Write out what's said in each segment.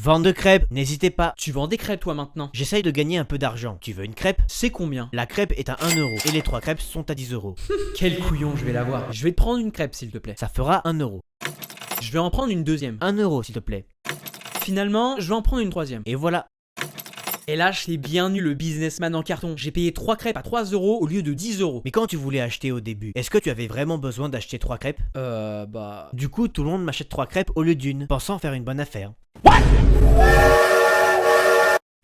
Vendre de crêpes, n'hésitez pas. Tu vends des crêpes toi maintenant? J'essaye de gagner un peu d'argent. Tu veux une crêpe? C'est combien? La crêpe est à 1 euro et les 3 crêpes sont à 10 euros. Quel couillon, je vais l'avoir. Je vais te prendre une crêpe s'il te plaît. Ça fera 1 euro. Je vais en prendre une deuxième. 1 euro s'il te plaît. Finalement, je vais en prendre une troisième. Et voilà. Et là, je l'ai bien eu le businessman en carton. J'ai payé 3 crêpes à 3 euros au lieu de 10 euros. Mais quand tu voulais acheter au début, est-ce que tu avais vraiment besoin d'acheter 3 crêpes? Bah... Du coup, tout le monde m'achète 3 crêpes au lieu d'une, pensant faire une bonne affaire.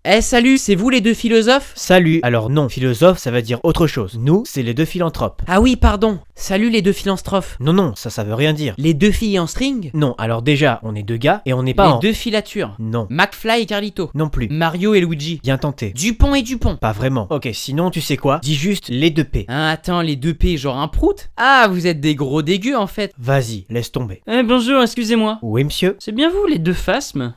Eh salut, c'est vous les deux philosophes? Salut. Alors non, philosophe ça veut dire autre chose. Nous, c'est les deux philanthropes. Ah oui, pardon. Salut les deux philanthropes. Non, ça veut rien dire. Les deux filles en string? Non, alors déjà, on est deux gars et on n'est pas Les en... deux filatures? Non, McFly et Carlito? non plus. Mario et Luigi? Bien tenté. Dupont et Dupont? Pas vraiment. Ok, sinon tu sais quoi? Dis juste les deux P. Hein, attends, les deux P, genre un prout? Ah, vous êtes des gros dégueux en fait. Vas-y, laisse tomber. Bonjour, excusez-moi. Oui, monsieur? C'est bien vous, les deux phasmes?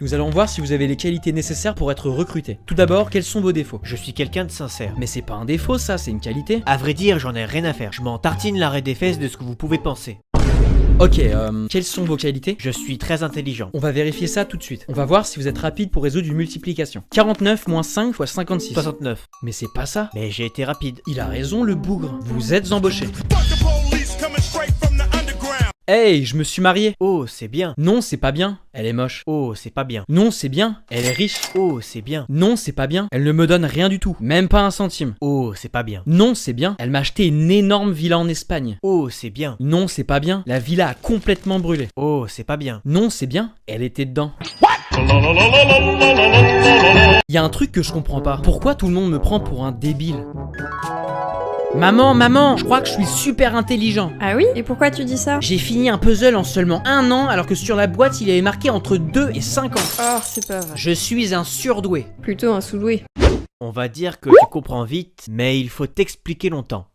Nous allons voir si vous avez les qualités nécessaires pour être recruté. Tout d'abord, quels sont vos défauts? Je suis quelqu'un de sincère. Mais c'est pas un défaut ça, c'est une qualité. À vrai dire, j'en ai rien à faire. Je m'en tartine l'arrêt des fesses de ce que vous pouvez penser. Ok, quelles sont vos qualités? Je suis très intelligent. On va vérifier ça tout de suite. On va voir si vous êtes rapide pour résoudre une multiplication. 49 moins 5 fois 56. 69. Mais c'est pas ça. Mais j'ai été rapide. Il a raison le bougre. Vous êtes embauché. Hey, je me suis marié. Oh, c'est bien. Non, c'est pas bien. Elle est moche. Oh, c'est pas bien. Non, c'est bien. Elle est riche. Oh, c'est bien. Non, c'est pas bien. Elle ne me donne rien du tout. Même pas un centime. Oh, c'est pas bien. Non, c'est bien. Elle m'a acheté une énorme villa en Espagne. Oh, c'est bien. Non, c'est pas bien. La villa a complètement brûlé. Oh, c'est pas bien. Non, c'est bien. Elle était dedans. Y a un truc que je comprends pas. Pourquoi tout le monde me prend pour un débile? Maman, je crois que je suis super intelligent. Ah oui? Et pourquoi tu dis ça? J'ai fini un puzzle en seulement 1 an alors que sur la boîte il avait marqué entre 2 et 5 ans. Oh, c'est pas vrai. Je suis un surdoué. Plutôt un sous-doué. On va dire que tu comprends vite, mais il faut t'expliquer longtemps.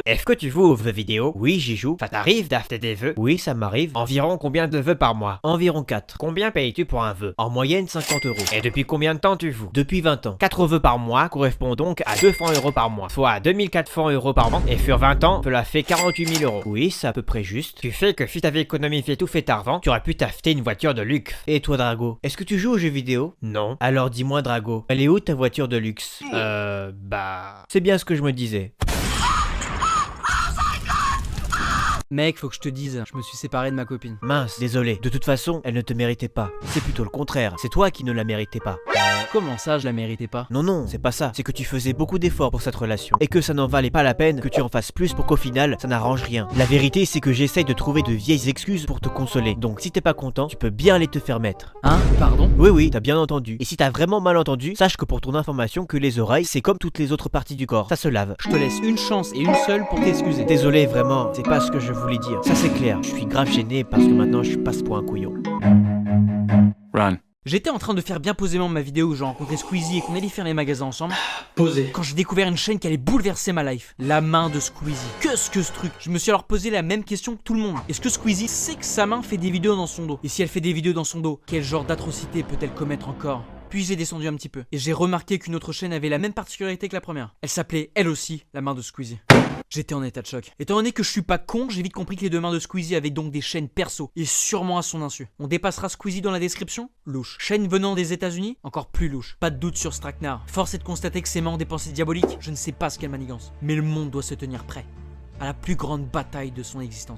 Est-ce que tu joues aux vœux vidéo? Oui, j'y joue. Ça t'arrive d'acheter des vœux? Oui, ça m'arrive. Environ combien de vœux par mois? Environ 4. Combien payes-tu pour un vœu? En moyenne 50 euros. Et depuis combien de temps tu joues? Depuis 20 ans. 4 vœux par mois correspond donc à 200 euros par mois, soit 2400 euros par an. Et sur 20 ans, cela fait 48 000 euros. Oui, c'est à peu près juste. Tu sais que si t'avais économisé tout cet argent, tu aurais pu t'acheter une voiture de luxe. Et toi, Drago? Est-ce que tu joues aux jeux vidéo? Non. Alors dis-moi, Drago, elle est où ta voiture de luxe? C'est bien ce que je me disais. Mec, faut que je te dise, je me suis séparé de ma copine. Mince, désolé. De toute façon, elle ne te méritait pas. C'est plutôt le contraire. C'est toi qui ne la méritais pas. Comment ça, je la méritais pas? Non, c'est pas ça. C'est que tu faisais beaucoup d'efforts pour cette relation. Et que ça n'en valait pas la peine que tu en fasses plus pour qu'au final, ça n'arrange rien. La vérité, c'est que j'essaye de trouver de vieilles excuses pour te consoler. Donc si t'es pas content, tu peux bien aller te faire mettre. Hein? Pardon? Oui, t'as bien entendu. Et si t'as vraiment mal entendu, sache que pour ton information, que les oreilles, c'est comme toutes les autres parties du corps. Ça se lave. Je te laisse une chance et une seule pour t'excuser. Désolé, vraiment, c'est pas ce que je voulais dire. Ça c'est clair. Je suis grave gêné parce que maintenant je passe pour un couillon. Run. J'étais en train de faire bien posément ma vidéo où j'ai rencontré Squeezie et qu'on allait faire les magasins ensemble. Posé. Quand j'ai découvert une chaîne qui allait bouleverser ma life. La main de Squeezie. Qu'est-ce que ce truc? Je me suis alors posé la même question que tout le monde. Est-ce que Squeezie sait que sa main fait des vidéos dans son dos? Et si elle fait des vidéos dans son dos, quel genre d'atrocité peut-elle commettre encore? Puis j'ai descendu un petit peu. Et j'ai remarqué qu'une autre chaîne avait la même particularité que la première. Elle s'appelait, elle aussi, la main de Squeezie. J'étais en état de choc. Étant donné que je suis pas con, j'ai vite compris que les deux mains de Squeezie avaient donc des chaînes perso, et sûrement à son insu. On dépassera Squeezie dans la description? Louche. Chaîne venant des États-Unis? Encore plus louche. Pas de doute sur Straknar. Force est de constater que ses mains ont des pensées diaboliques. Je ne sais pas ce qu'elle manigance. Mais le monde doit se tenir prêt à la plus grande bataille de son existence.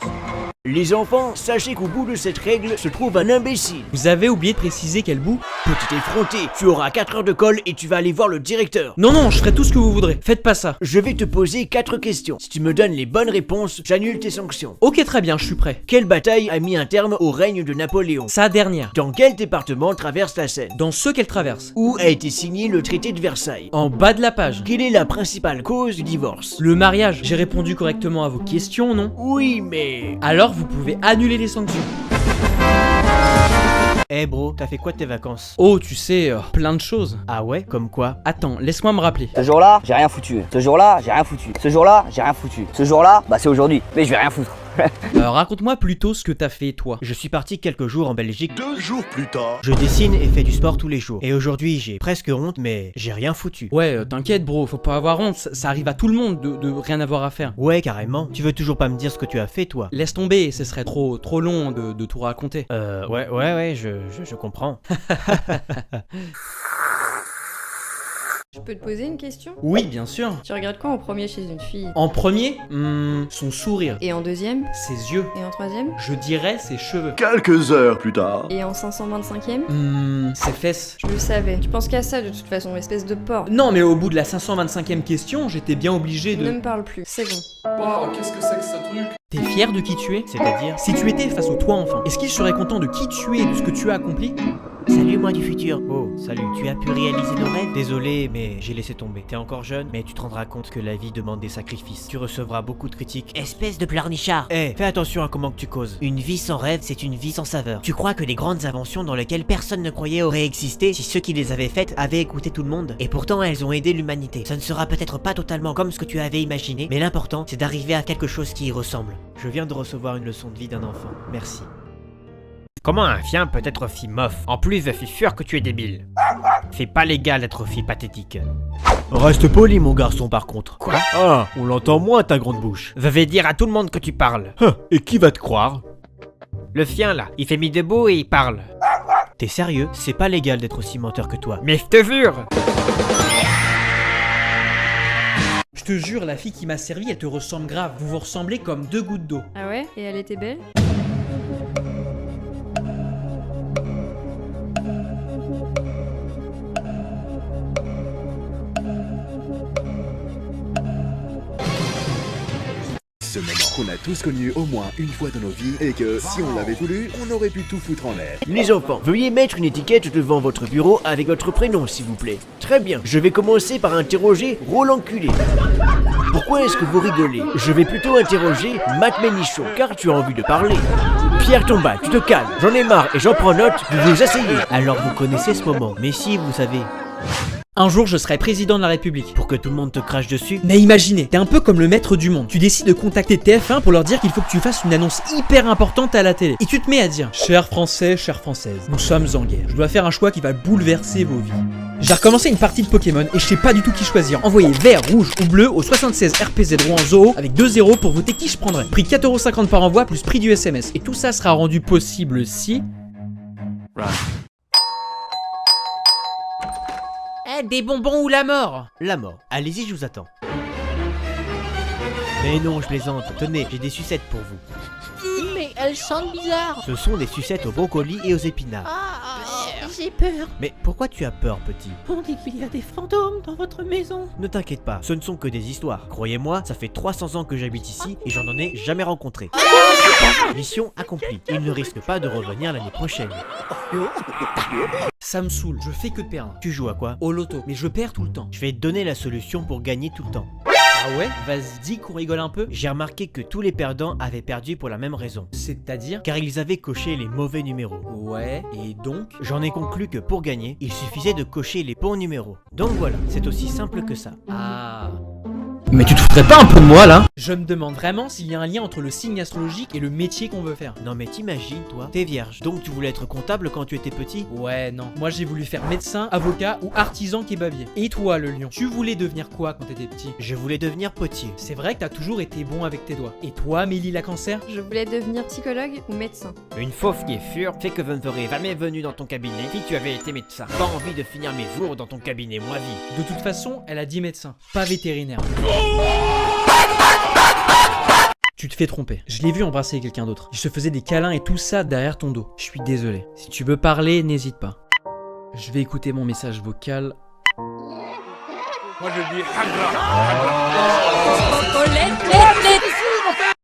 Les enfants, sachez qu'au bout de cette règle se trouve un imbécile. Vous avez oublié de préciser quel bout? Petit effronté, tu auras 4 heures de colle et tu vas aller voir le directeur. Non, je ferai tout ce que vous voudrez. Faites pas ça. Je vais te poser 4 questions. Si tu me donnes les bonnes réponses, j'annule tes sanctions. Ok, très bien, je suis prêt. Quelle bataille a mis un terme au règne de Napoléon? Sa dernière. Dans quel département traverse la Seine? Dans ceux qu'elle traverse. Où a été signé le traité de Versailles? En bas de la page. Quelle est la principale cause du divorce? Le mariage. J'ai répondu correctement à vos questions, non? Oui, mais... Alors vous pouvez annuler les sanctions. Eh bro, t'as fait quoi de tes vacances? Oh, tu sais, plein de choses. Ah ouais? Comme quoi? Attends, laisse-moi me rappeler. Ce jour-là, j'ai rien foutu. Ce jour-là, j'ai rien foutu. Ce jour-là, j'ai rien foutu. Ce jour-là, bah c'est aujourd'hui. Mais je vais rien foutre. Raconte-moi plutôt ce que t'as fait toi. Je suis parti quelques jours en Belgique. 2 jours plus tard. Je dessine et fais du sport tous les jours. Et aujourd'hui, j'ai presque honte, mais j'ai rien foutu. Ouais, t'inquiète bro, faut pas avoir honte, ça arrive à tout le monde de rien avoir à faire. Ouais, carrément. Tu veux toujours pas me dire ce que tu as fait, toi? Laisse tomber, ce serait trop long de tout raconter. Ouais, je comprends. Je peux te poser une question? Oui, bien sûr. Tu regardes quoi en premier chez une fille? En premier, son sourire, Et en deuxième? ses yeux, Et en troisième? je dirais ses cheveux. Quelques heures plus tard. Et en 525e? Ses fesses. Je le savais. Tu penses qu'à ça de toute façon, espèce de porc. Non, mais au bout de la 525e question, j'étais bien obligé Ne de... me parle plus, c'est bon. Waouh, qu'est-ce que c'est que ce truc? T'es fier de qui tu es? C'est-à-dire? Si tu étais face au toi enfant, est-ce qu'il serait content de qui tu es et de ce que tu as accompli? Salut, moi du futur. Oh, salut. Tu as pu réaliser nos rêves? Désolé, mais j'ai laissé tomber. T'es encore jeune, mais tu te rendras compte que la vie demande des sacrifices. Tu recevras beaucoup de critiques. Espèce de pleurnichard. Fais attention à comment que tu causes. Une vie sans rêve, c'est une vie sans saveur. Tu crois que les grandes inventions dans lesquelles personne ne croyait auraient existé si ceux qui les avaient faites avaient écouté tout le monde? Et pourtant, elles ont aidé l'humanité. Ça ne sera peut-être pas totalement comme ce que tu avais imaginé, mais l'important, c'est d'arriver à quelque chose qui y ressemble. Je viens de recevoir une leçon de vie d'un enfant. Merci. Comment un chien peut être aussi mof? En plus, je suis sûr que tu es débile. C'est pas légal d'être aussi pathétique. Reste poli, mon garçon, par contre. Quoi? Ah, on l'entend moins, ta grande bouche. Je vais dire à tout le monde que tu parles. Et qui va te croire? Le chien, là, il s'est mis debout et il parle. T'es sérieux? C'est pas légal d'être aussi menteur que toi. Mais je te jure! Je te jure, la fille qui m'a servi, elle te ressemble grave. Vous vous ressemblez comme 2 gouttes d'eau. Ah ouais? Et elle était belle? Ce moment qu'on a tous connu au moins une fois dans nos vies et que, si on l'avait voulu, on aurait pu tout foutre en l'air. Les enfants, veuillez mettre une étiquette devant votre bureau avec votre prénom, s'il vous plaît. Très bien, je vais commencer par interroger Roland Culé. Pourquoi est-ce que vous rigolez? Je vais plutôt interroger Matt Ménichon, car tu as envie de parler. Pierre Tomba, tu te calmes, j'en ai marre et j'en prends note, vous vous asseyez. Alors vous connaissez ce moment, mais si vous savez, Un jour, je serai président de la République. pour que tout le monde te crache dessus. Mais imaginez, t'es un peu comme le maître du monde. Tu décides de contacter TF1 pour leur dire qu'il faut que tu fasses une annonce hyper importante à la télé. Et tu te mets à dire: chers Français, chères Françaises, nous sommes en guerre. Je dois faire un choix qui va bouleverser vos vies. J'ai recommencé une partie de Pokémon et je sais pas du tout qui choisir. Envoyez vert, rouge ou bleu au 76 RPZ Rouen Zoo avec 2 0 pour voter qui je prendrais. Prix 4,50€ par envoi plus prix du SMS. Et tout ça sera rendu possible si... Run. des bonbons ou la mort? La mort. Allez-y, je vous attends. Mais non, je plaisante. Tenez, j'ai des sucettes pour vous. Mais elles sentent bizarre. Ce sont des sucettes aux brocolis et aux épinards. J'ai peur. Mais pourquoi tu as peur, petit? On dit qu'il y a des fantômes dans votre maison. Ne t'inquiète pas, ce ne sont que des histoires. Croyez-moi, ça fait 300 ans que j'habite ici et j'en ai jamais rencontré. Mission accomplie. Il ne risque pas de revenir l'année prochaine. Ça me saoule, je fais que de perdre. Tu joues à quoi? Au loto, mais je perds tout le temps. Je vais te donner la solution pour gagner tout le temps. Ah ouais? Vas-y, dis qu'on rigole un peu. J'ai remarqué que tous les perdants avaient perdu pour la même raison. C'est-à-dire? Car ils avaient coché les mauvais numéros. Ouais, et donc? J'en ai conclu que pour gagner, il suffisait de cocher les bons numéros. Donc voilà, c'est aussi simple que ça. Ah... Mais tu te foutrais pas un peu de moi là? Je me demande vraiment s'il y a un lien entre le signe astrologique et le métier qu'on veut faire. Non mais t'imagines, toi, t'es vierge. Donc tu voulais être comptable quand tu étais petit? Ouais, non. Moi j'ai voulu faire médecin, avocat ou artisan kebabier. Et toi, le lion, tu voulais devenir quoi quand t'étais petit? Je voulais devenir potier. C'est vrai que t'as toujours été bon avec tes doigts. Et toi, Mélie la cancer? Je voulais devenir psychologue ou médecin. Une fauve qui est sûre, fait que je ne serais jamais venu dans ton cabinet si tu avais été médecin. Pas envie de finir mes jours dans ton cabinet, moi vie. De toute façon, elle a dit médecin, pas vétérinaire. Tu te fais tromper. Je l'ai vu embrasser quelqu'un d'autre. Il se faisait des câlins et tout ça derrière ton dos. Je suis désolé. Si tu veux parler, n'hésite pas. Je vais écouter mon message vocal. Moi je dis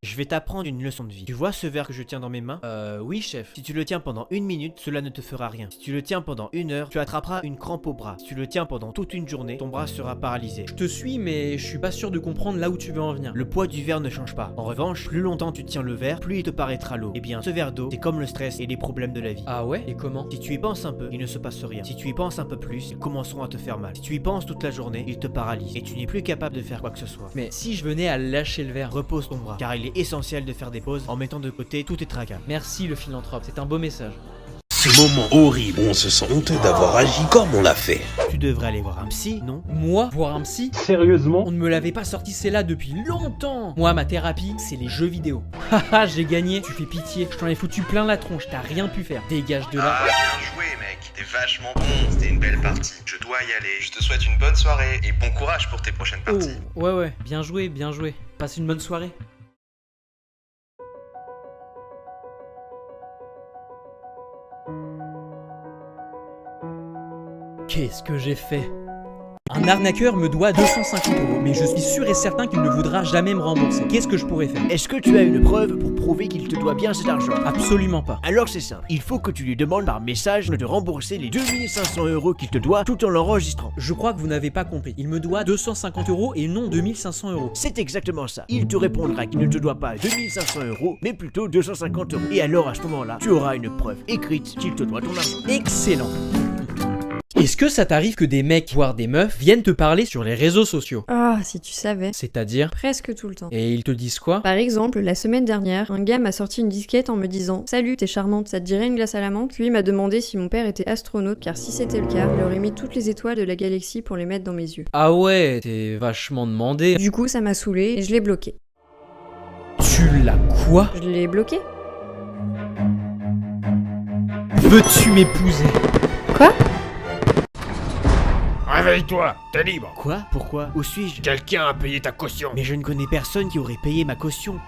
Je vais t'apprendre une leçon de vie. Tu vois ce verre que je tiens dans mes mains? Oui, chef. Si tu le tiens pendant 1 minute, cela ne te fera rien. Si tu le tiens pendant 1 heure, tu attraperas une crampe au bras. Si tu le tiens pendant toute une journée, ton bras sera paralysé. Je te suis, mais je suis pas sûr de comprendre là où tu veux en venir. Le poids du verre ne change pas. En revanche, plus longtemps tu tiens le verre, plus il te paraîtra lourd. Eh bien, ce verre d'eau, c'est comme le stress et les problèmes de la vie. Ah ouais? Et comment? Si tu y penses un peu, il ne se passe rien. Si tu y penses un peu plus, ils commenceront à te faire mal. Si tu y penses toute la journée, ils te paralysent et tu n'es plus capable de faire quoi que ce soit. Mais si je venais à lâcher le verre, Repose ton bras, car il est est essentiel de faire des pauses en mettant de côté tous tes tracas. Merci le philanthrope, c'est un beau message. Ce moment horrible, on se sent honteux d'avoir agi comme on l'a fait. Tu devrais aller voir un psy, non? Moi, voir un psy? Sérieusement? On ne me l'avait pas sorti celle-là depuis longtemps. Moi, ma thérapie, c'est les jeux vidéo. Haha, j'ai gagné, tu fais pitié. Je t'en ai foutu plein la tronche, t'as rien pu faire. Dégage de là. Ah, bien joué mec, t'es vachement bon, c'était une belle partie. Je dois y aller, je te souhaite une bonne soirée et bon courage pour tes prochaines parties. Oh, ouais, bien joué, bien joué. Passe une bonne soirée. Qu'est-ce que j'ai fait? Un arnaqueur me doit 250 €, mais je suis sûr et certain qu'il ne voudra jamais me rembourser. Qu'est-ce que je pourrais faire? Est-ce que tu as une preuve pour prouver qu'il te doit bien cet argent? Absolument pas. Alors c'est simple, il faut que tu lui demandes par message de te rembourser les 2500 € qu'il te doit tout en l'enregistrant. Je crois que vous n'avez pas compris. Il me doit 250 € et non 2500 €. C'est exactement ça. Il te répondra qu'il ne te doit pas 2500 €, mais plutôt 250 €. Et alors à ce moment-là, tu auras une preuve écrite qu'il te doit ton argent. Excellent. Est-ce que ça t'arrive que des mecs, voire des meufs, viennent te parler sur les réseaux sociaux? Ah, si tu savais. C'est-à-dire? Presque tout le temps. Et ils te disent quoi? Par exemple, la semaine dernière, un gars m'a sorti une disquette en me disant « Salut, t'es charmante, ça te dirait une glace à la menthe ?» Puis il m'a demandé si mon père était astronaute, car si c'était le cas, il aurait mis toutes les étoiles de la galaxie pour les mettre dans mes yeux. Ah ouais, t'es vachement demandé. Du coup, ça m'a saoulé et je l'ai bloqué. Tu l'as quoi? Je l'ai bloqué? Veux-tu m'épouser? Quoi? Réveille-toi, t'es libre. Quoi? Pourquoi? Où suis-je? Quelqu'un a payé ta caution. Mais je ne connais personne qui aurait payé ma caution.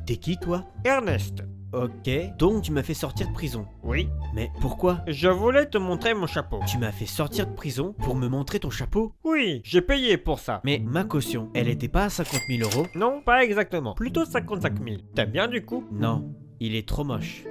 T'es qui, toi? Ernest. Ok, donc tu m'as fait sortir de prison. Oui. Mais pourquoi? Je voulais te montrer mon chapeau. Tu m'as fait sortir de prison pour me montrer ton chapeau? Oui, j'ai payé pour ça. Mais ma caution, elle était pas à 50 000 €? Non, pas exactement. Plutôt 55 000. T'aimes bien du coup? Non, il est trop moche.